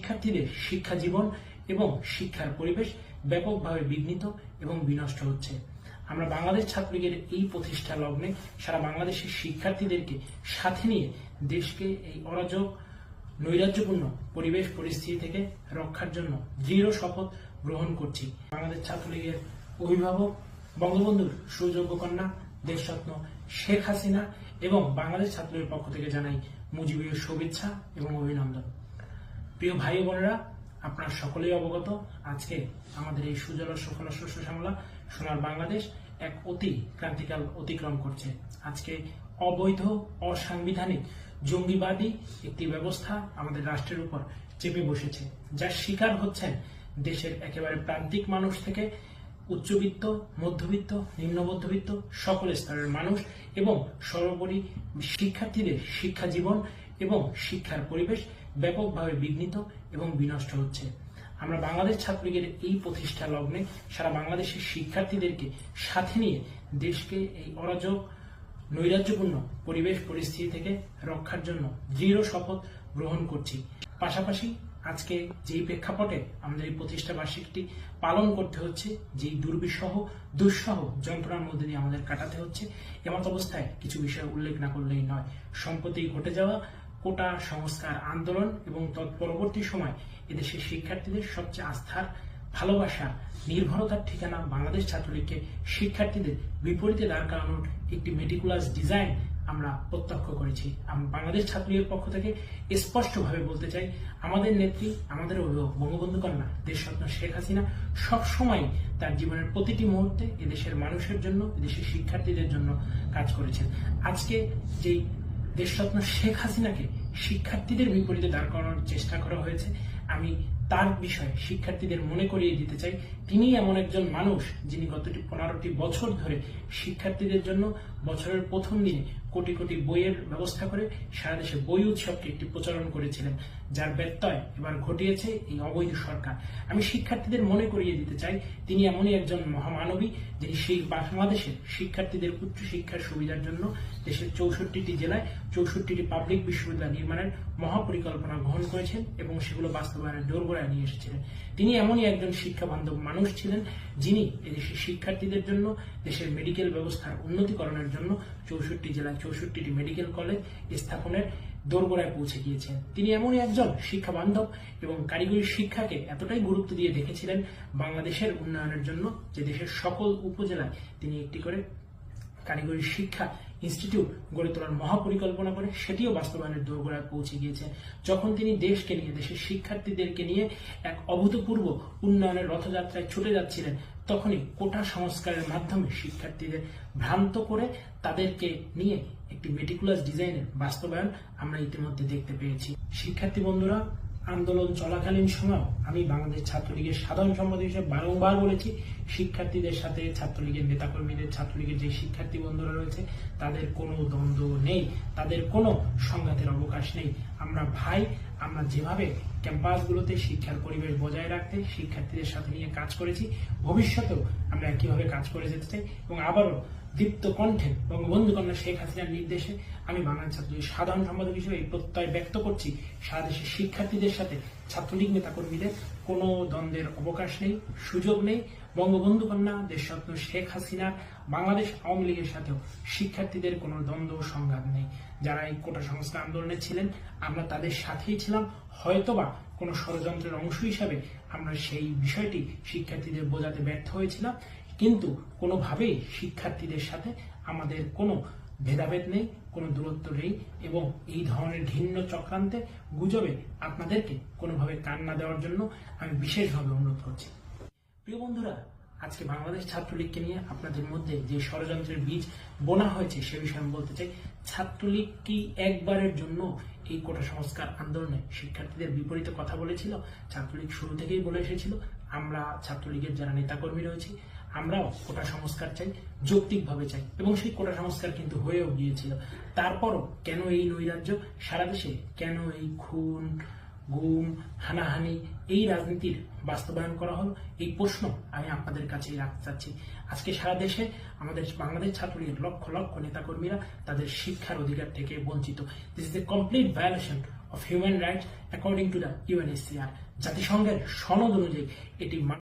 শিক্ষার্থীদের শিক্ষা জীবন এবং শিক্ষার পরিবেশ ব্যাপকভাবে বিঘ্নিত এবং বিনষ্ট হচ্ছে। আমরা বাংলাদেশ ছাত্রলীগের এই প্রতিষ্ঠা লগ্নে সারা বাংলাদেশের শিক্ষার্থীদেরকে সাথে নিয়ে দেশকে এই অরাজক নৈরাজ্যপূর্ণ পরিবেশ পরিস্থিতি থেকে রক্ষার জন্য দৃঢ় শপথ গ্রহণ করছি। বাংলাদেশ ছাত্রলীগের অভিভাবক বঙ্গবন্ধুর সুযোগ্য কন্যা দেশরত্ন শেখ হাসিনা এবং বাংলাদেশ ছাত্রলীগের পক্ষ থেকে জানাই মুজিবীয় শুভেচ্ছা এবং অভিনন্দন। প্রিয় ভাই বোনেরা, আপনারা সকলেই অবগত, আজকে আমাদের এই সুজলা সুফলা শস্য শ্যামলা সোনার বাংলাদেশ এক অতি ক্রান্তিকাল অতিক্রম করছে। আজকে অবৈধ অসাংবিধানিক জঙ্গিবাদী একটি ব্যবস্থা আমাদের রাষ্ট্রের উপর চেপে বসেছে, যার শিকার হচ্ছেন দেশের একেবারে প্রান্তিক মানুষ থেকে উচ্চবিত্ত, মধ্যবিত্ত, নিম্ন মধ্যবিত্ত সকল স্তরের মানুষ এবং সর্বোপরি শিক্ষার্থীদের শিক্ষা জীবন এবং শিক্ষার পরিবেশ ব্যাপকভাবে বিঘ্নিত এবং বিনষ্ট হচ্ছে। আমরা বাংলাদেশ ছাত্রলীগের এই প্রতিষ্ঠা লগ্নে সারা বাংলাদেশের শিক্ষার্থীদেরকে সাথে নিয়ে দেশকে এই অরাজক নৈরাজ্যপূর্ণ পরিবেশ পরিস্থিতি থেকে রক্ষার জন্য দৃঢ় শপথ গ্রহণ করছি। পাশাপাশি আজকে যেই প্রেক্ষাপটে আমাদের এই প্রতিষ্ঠা বার্ষিকীটি পালন করতে হচ্ছে, যেই দুঃসহ যন্ত্রণার মধ্যে দিয়ে আমাদের কাটাতে হচ্ছে, এমত অবস্থায় কিছু বিষয় উল্লেখ না করলেই নয়। সম্প্রতি ঘটে যাওয়া কোটা সংস্কার আন্দোলন এবং তৎপরবর্তী সময় এদেশের শিক্ষার্থীদের সবচেয়ে আস্থার, ভালোবাসা, নির্ভরতার ঠিকানা বাংলাদেশ ছাত্রলীগকে শিক্ষার্থীদের বিপরীতে দাঁড় করানোর একটি মেটিকুলাস ডিজাইন আমরা প্রত্যক্ষ করেছি। বাংলাদেশ ছাত্রলীগের পক্ষ থেকে স্পষ্টভাবে বলতে চাই, আমাদের নেত্রী, আমাদের অভিভাবক বঙ্গবন্ধু কন্যা দেশরত্ন শেখ হাসিনা সবসময় তার জীবনের প্রতিটি মুহূর্তে এদেশের মানুষের জন্য, এদেশের শিক্ষার্থীদের জন্য কাজ করেছেন। আজকে যেই দেশরত্ন শেখ হাসিনাকে শিক্ষার্থীদের বিপরীতে দাঁড় করানোর চেষ্টা করা হয়েছে, আমি তার বিষয়ে শিক্ষার্থীদের মনে করিয়ে দিতে চাই, তিনি এমন একজন মানুষ যিনি গত 15টি বছর ধরে শিক্ষার্থীদের জন্য বছরের প্রথম দিনে কোটি কোটি বইয়ের ব্যবস্থা করে সারা দেশে বই উৎসবকে একটি প্রচলন করেছিলেন, যার ব্যত্যয় এবার ঘটিয়েছে এই অবৈধ সরকার। আমি শিক্ষার্থীদের মনে করিয়ে দিতে চাই, তিনি এমনই একজন মহামানবী যিনি সেই বাংলাদেশের শিক্ষার্থীদের উচ্চশিক্ষার সুবিধার জন্য দেশের 64টি জেলায় 64টি পাবলিক বিশ্ববিদ্যালয় নির্মাণের মহাপরিকল্পনা গ্রহণ করেছেন এবং সেগুলো বাস্তবায়নের দোরগোড়ায় নিয়ে এসেছিলেন। তিনি এমনই একজন শিক্ষা বান্ধব মানুষ ছিলেন যিনি এদেশের শিক্ষার্থীদের জন্য দেশের মেডিকেল ব্যবস্থার উন্নতিকরণের জন্য 64 জেলায় 64টি মেডিকেল কলেজ স্থাপনের দোরগোড়ায় পৌঁছে গিয়েছেন। তিনি এমনই একজন শিক্ষা বান্ধব এবং কারিগরি শিক্ষাকে এতটাই গুরুত্ব দিয়ে দেখেছিলেন বাংলাদেশের উন্নয়নের জন্য যে দেশের সকল উপজেলায় তিনি একটি করে কারিগরি শিক্ষা ইনস্টিটিউট গড়ে তোলার মহাপরিকল্পনা করে সেটিও বাস্তবায়নের দোরগোড়ায় পৌঁছে গিয়েছে। যখন তিনি দেশকে নিয়ে, দেশের শিক্ষার্থীদেরকে নিয়ে এক অভূতপূর্ব উন্নয়নের রথযাত্রায় ছুটে যাচ্ছিলেন, তখনই কোটা সংস্কারের মাধ্যমে শিক্ষার্থীদের ভ্রান্ত করে তাদেরকে নিয়ে একটি মেটিকুলাস ডিজাইনের বাস্তবায়ন আমরা ইতিমধ্যে দেখতে পেয়েছি। শিক্ষার্থী বন্ধুরা, আন্দোলন চলাকালীন সময় আমি বাংলাদেশ ছাত্রলীগের সাধারণ সম্পাদক হিসেবে বারংবার বলেছি, শিক্ষার্থীদের সাথে ছাত্রলীগের নেতাকর্মীদের, ছাত্রলীগের যে শিক্ষার্থী বন্ধুরা রয়েছে তাদের কোনো দ্বন্দ্ব নেই, তাদের কোনো সংঘাতের অবকাশ নেই। আমরা ভাই, আমরা যেভাবে ক্যাম্পাসগুলোতে শিক্ষার পরিবেশ বজায় রাখতে শিক্ষার্থীদের সাথে নিয়ে কাজ করেছি, ভবিষ্যতেও আমরা একইভাবে কাজ করে যেতে চাই এবং আবারও দীপ্ত কণ্ঠে বঙ্গবন্ধু কন্যা শেখ হাসিনার নির্দেশে আমি বাংলাদেশ ছাত্রলীগের সাধারণ সম্পাদক হিসেবে এই প্রত্যয় ব্যক্ত করছি, সারা দেশের শিক্ষার্থীদের সাথে ছাত্রলীগ নেতাকর্মীদের কোনো দ্বন্দ্বের অবকাশ নেই, সুযোগ নেই। বঙ্গবন্ধু কন্যা দেশরত্ন শেখ হাসিনার বাংলাদেশ আওয়ামী লীগের সাথেও শিক্ষার্থীদের কোনো দ্বন্দ্ব সংঘাত নেই। যারা এই কোটা সংস্কার আন্দোলনে ছিলেন আমরা তাদের সাথেই ছিলাম, হয়তোবা কোনো ষড়যন্ত্রের অংশ হিসাবে আমরা সেই বিষয়টি শিক্ষার্থীদের বোঝাতে ব্যর্থ হয়েছিলাম, কিন্তু কোনোভাবেই শিক্ষার্থীদের সাথে আমাদের কোনো ভেদাভেদ নেই, কোনো দূরত্ব নেই এবং এই ধরনের ঘৃণ্য চক্রান্তে, গুজবে আপনাদেরকে কোনোভাবে কান না দেওয়ার জন্য আমি বিশেষভাবে অনুরোধ করছি। প্রিয় বন্ধুরা, আজকে বাংলাদেশ ছাত্রলীগকে নিয়ে আপনাদের মধ্যে যে ষড়যন্ত্রের বীজ বোনা হয়েছে সে বিষয়ে আমি বলতে চাই, ছাত্রলীগ কি একবারের জন্য এই কোটা সংস্কার আন্দোলনে শিক্ষার্থীদের বিপরীতে কথা বলেছিল? ছাত্রলীগ শুরু থেকেই বলে এসেছিল, আমরা ছাত্রলীগের যারা নেতাকর্মী রয়েছি আমরাও কোটা সংস্কার চাই, যৌক্তিকভাবে চাই এবং সেই কোটা সংস্কার কিন্তু হয়েও গিয়েছিল। তারপরও কেন এই নৈরাজ্য সারা দেশে, কেন এই খুন, গুম, হানাহানি, এই রাজনীতির বাস্তবায়ন করা হলো, এই প্রশ্ন আমি আপনাদের কাছেই রাখতে চাচ্ছি। আজকে সারা দেশে আমাদের বাংলাদেশ ছাত্রলীগের লক্ষ লক্ষ নেতাকর্মীরা তাদের শিক্ষার অধিকার থেকে বঞ্চিত। This is a complete violation of human rights according to the UNHCR. জাতিসংঘের সনদ অনুযায়ী এটি